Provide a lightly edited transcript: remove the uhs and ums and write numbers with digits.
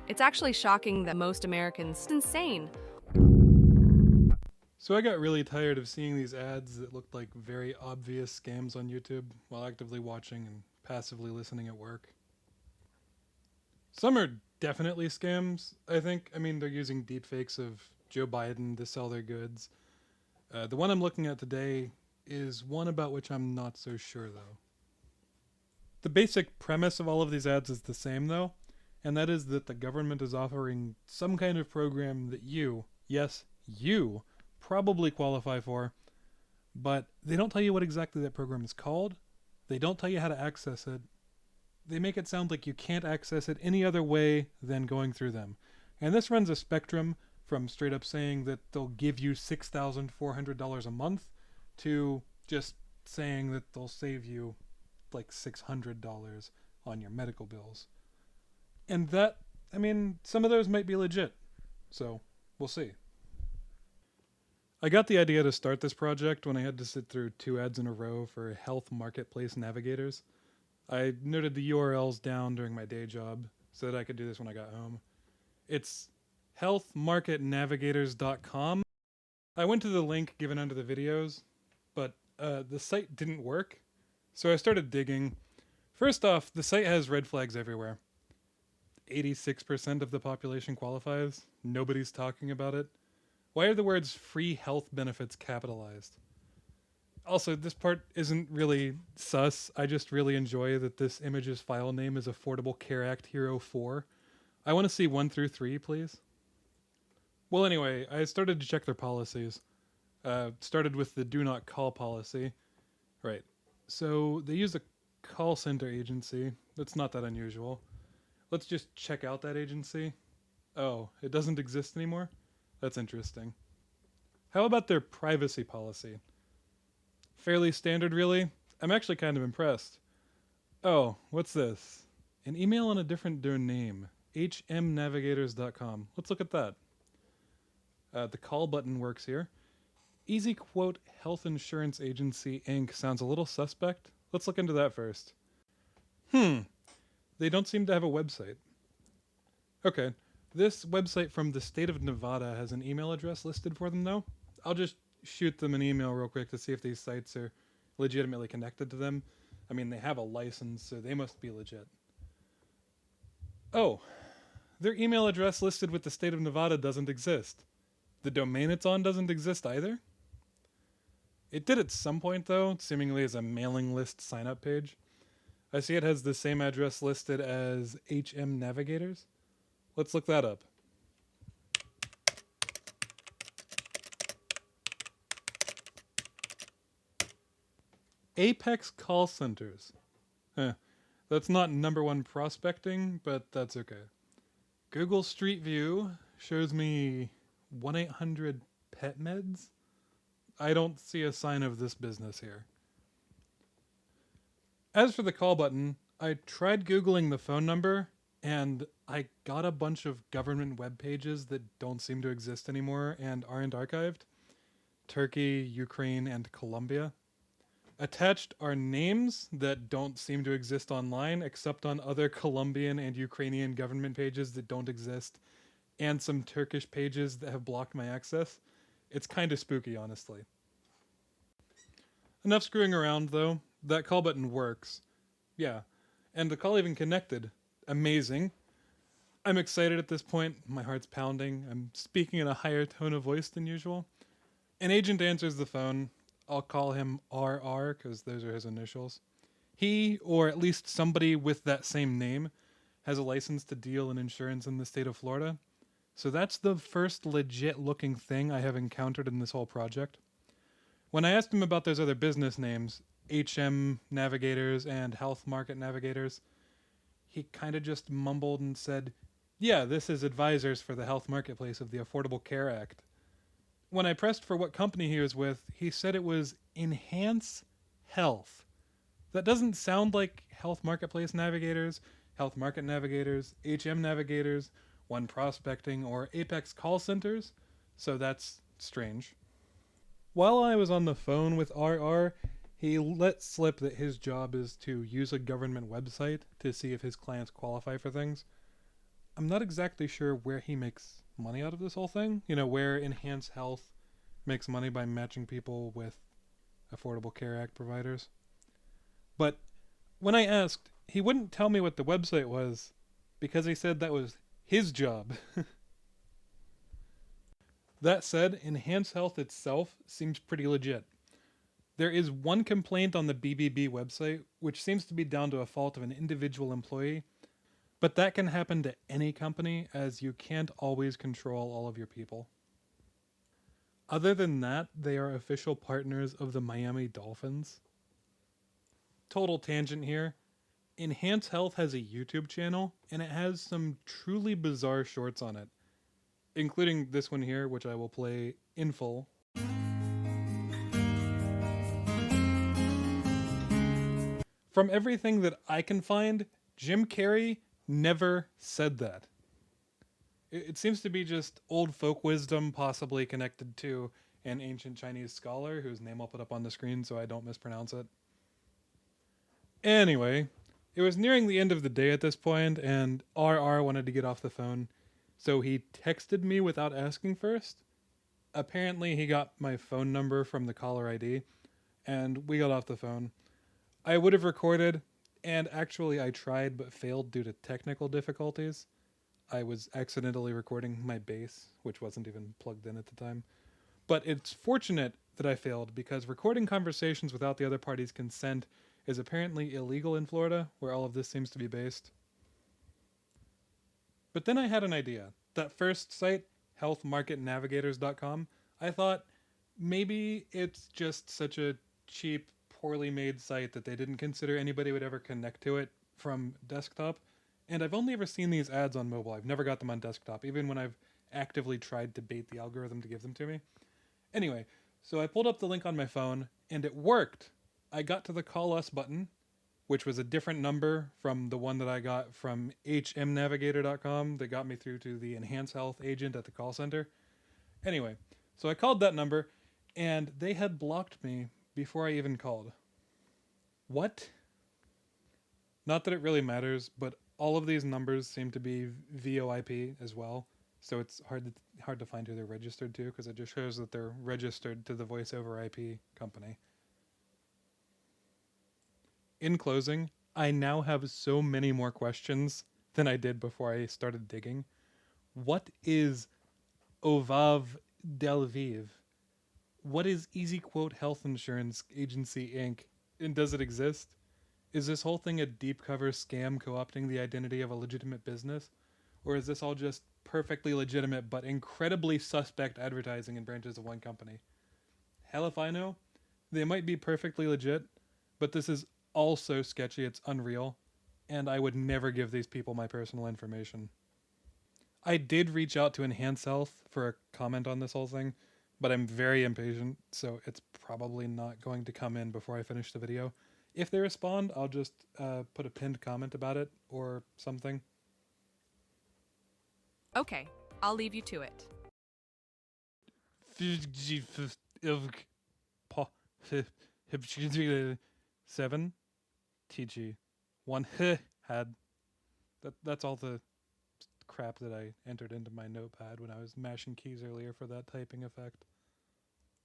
It's actually shocking that most Americans. It's insane. So I got really tired of seeing these ads that looked like very obvious scams on YouTube while actively watching and passively listening at work. Some are definitely scams, I think. I mean, they're using deepfakes of Joe Biden to sell their goods. The one I'm looking at today is one about which I'm not so sure, though. The basic premise of all of these ads is the same, though, and that is that the government is offering some kind of program that you, yes, you, probably qualify for, but they don't tell you what exactly that program is called. They don't tell you how to access it. They make it sound like you can't access it any other way than going through them. And this runs a spectrum from straight up saying that they'll give you $6,400 a month to just saying that they'll save you like $600 on your medical bills. And that, I mean, some of those might be legit. So, we'll see. I got the idea to start this project when I had to sit through 2 ads in a row for health marketplace navigators. I noted the URLs down during my day job so that I could do this when I got home. It's healthmarketnavigators.com. I went to the link given under the videos, but the site didn't work, so I started digging. First off, the site has red flags everywhere. 86% of the population qualifies. Nobody's talking about it. Why are the words free health benefits capitalized? Also, this part isn't really sus. I just really enjoy that this image's file name is Affordable Care Act Hero 4. I want to see 1 through 3, please. Well, anyway, I started to check their policies. Started with the do not call policy. Right. So they use a call center agency. That's not that unusual. Let's just check out that agency. Oh, it doesn't exist anymore? That's interesting. How about their privacy policy? Fairly standard, really. I'm actually kind of impressed. Oh, what's this? An email on a different name. hmnavigators.com. Let's look at that. The call button works here. Easy Quote Health Insurance Agency Inc. sounds a little suspect. Let's look into that first. They don't seem to have a website. Okay, this website from the state of Nevada has an email address listed for them, though. I'll just shoot them an email real quick to see if these sites are legitimately connected to them. I mean, they have a license, so they must be legit. Oh, their email address listed with the state of Nevada doesn't exist. The domain it's on doesn't exist either. It did at some point, though, seemingly as a mailing list sign-up page. I see it has the same address listed as HM Navigators. Let's look that up. Apex Call Centers. That's not #1 prospecting, but that's okay. Google Street View shows me 1-800-PET-MEDS. I don't see a sign of this business here. As for the call button, I tried Googling the phone number, and I got a bunch of government web pages that don't seem to exist anymore and aren't archived. Turkey, Ukraine, and Colombia. Attached are names that don't seem to exist online except on other Colombian and Ukrainian government pages that don't exist, and some Turkish pages that have blocked my access. It's kind of spooky, honestly. Enough screwing around, though. That call button works. Yeah. And the call even connected. Amazing. I'm excited at this point. My heart's pounding. I'm speaking in a higher tone of voice than usual. An agent answers the phone. I'll call him RR because those are his initials. He, or at least somebody with that same name, has a license to deal in insurance in the state of Florida. So that's the first legit looking thing I have encountered in this whole project. When I asked him about those other business names, HM Navigators and Health Market Navigators, he kind of just mumbled and said, yeah, this is advisors for the health marketplace of the Affordable Care Act. When I pressed for what company he was with, he said it was Enhance Health. That doesn't sound like Health Marketplace Navigators, Health Market Navigators, HM Navigators, One Prospecting, or Apex Call Centers, so that's strange. While I was on the phone with RR, he let slip that his job is to use a government website to see if his clients qualify for things. I'm not exactly sure where he makes money out of this whole thing. You know, where Enhance Health makes money by matching people with Affordable Care Act providers. But when I asked, he wouldn't tell me what the website was because he said that was his job. That said, Enhance Health itself seems pretty legit. There is one complaint on the BBB website, which seems to be down to a fault of an individual employee, but that can happen to any company as you can't always control all of your people. Other than that, they are official partners of the Miami Dolphins. Total tangent here. Enhance Health has a YouTube channel, and it has some truly bizarre shorts on it, including this one here, which I will play in full. From everything that I can find, Jim Carrey never said that. It seems to be just old folk wisdom, possibly connected to an ancient Chinese scholar whose name I'll put up on the screen so I don't mispronounce it. Anyway, it was nearing the end of the day at this point, and RR wanted to get off the phone, so he texted me without asking first. Apparently, he got my phone number from the caller ID, and we got off the phone. I would have recorded, and actually I tried but failed due to technical difficulties. I was accidentally recording my bass, which wasn't even plugged in at the time. But it's fortunate that I failed because recording conversations without the other party's consent is apparently illegal in Florida, where all of this seems to be based. But then I had an idea. That first site, healthmarketnavigators.com, I thought maybe it's just such a cheap, poorly made site that they didn't consider anybody would ever connect to it from desktop. And I've only ever seen these ads on mobile. I've never got them on desktop, even when I've actively tried to bait the algorithm to give them to me. Anyway, so I pulled up the link on my phone, and it worked. I got to the Call Us button, which was a different number from the one that I got from hmnavigator.com that got me through to the Enhance Health agent at the call center. Anyway, so I called that number, and they had blocked me before I even called. What? Not that it really matters, but all of these numbers seem to be VoIP as well, so it's hard to find who they're registered to because it just shows that they're registered to the voice over IP company. In closing, I now have so many more questions than I did before I started digging. What is Ovav Delviv? What is Easy Quote Health Insurance Agency Inc.? And does it exist? Is this whole thing a deep cover scam co-opting the identity of a legitimate business? Or is this all just perfectly legitimate but incredibly suspect advertising in branches of one company? Hell if I know. They might be perfectly legit, but this is all so sketchy it's unreal, and I would never give these people my personal information. I did reach out to Enhance Health for a comment on this whole thing, but I'm very impatient, so it's probably not going to come in before I finish the video. If they respond, I'll just put a pinned comment about it or something. Okay, I'll leave you to it. 7 TG 1 had that's all the crap that I entered into my notepad when I was mashing keys earlier for that typing effect.